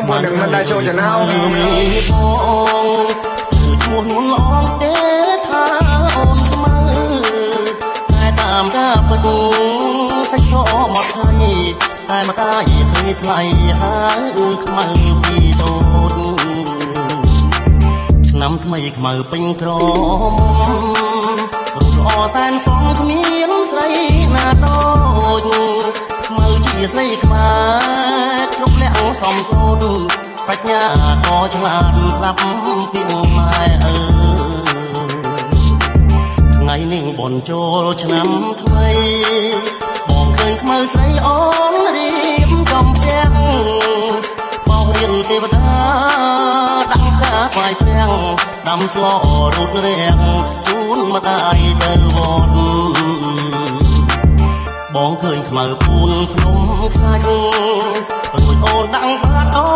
មួយនឹងមិនដែលចូលចំណោមឈ្មោះនួនល្អទេថាអូនស្មើតែតាមការពិតសាច់សមកថ្លៃតែមកកាយស្រីថ្លៃហើយខ្មៅពីតូនឆ្នាំថ្មីខ្មៅពេញក្រមរូបល្អសែនសងគ្មានស្រីណាដូចខ្មៅជាស្រីខ្មែរគ្រប់លក្ខសំសូនប្រាជ្ញាក៏ឆ្លាតស្លាប់ពីម៉ែថ្ងៃនេះបនចូលឆ្នាំថ្មីបងឃើញខ្មៅស្រីអូនរៀបចំផ្ទះបោះរៀនទេវតាដាក់កាផ្លាយព្រាំងដាំស្លរូតរាំងជូនម្ដាយទៅវត្តបងឃើញខ្មៅពូនភ្នំខ្សាច់រួចអូនដាក់បាតអូ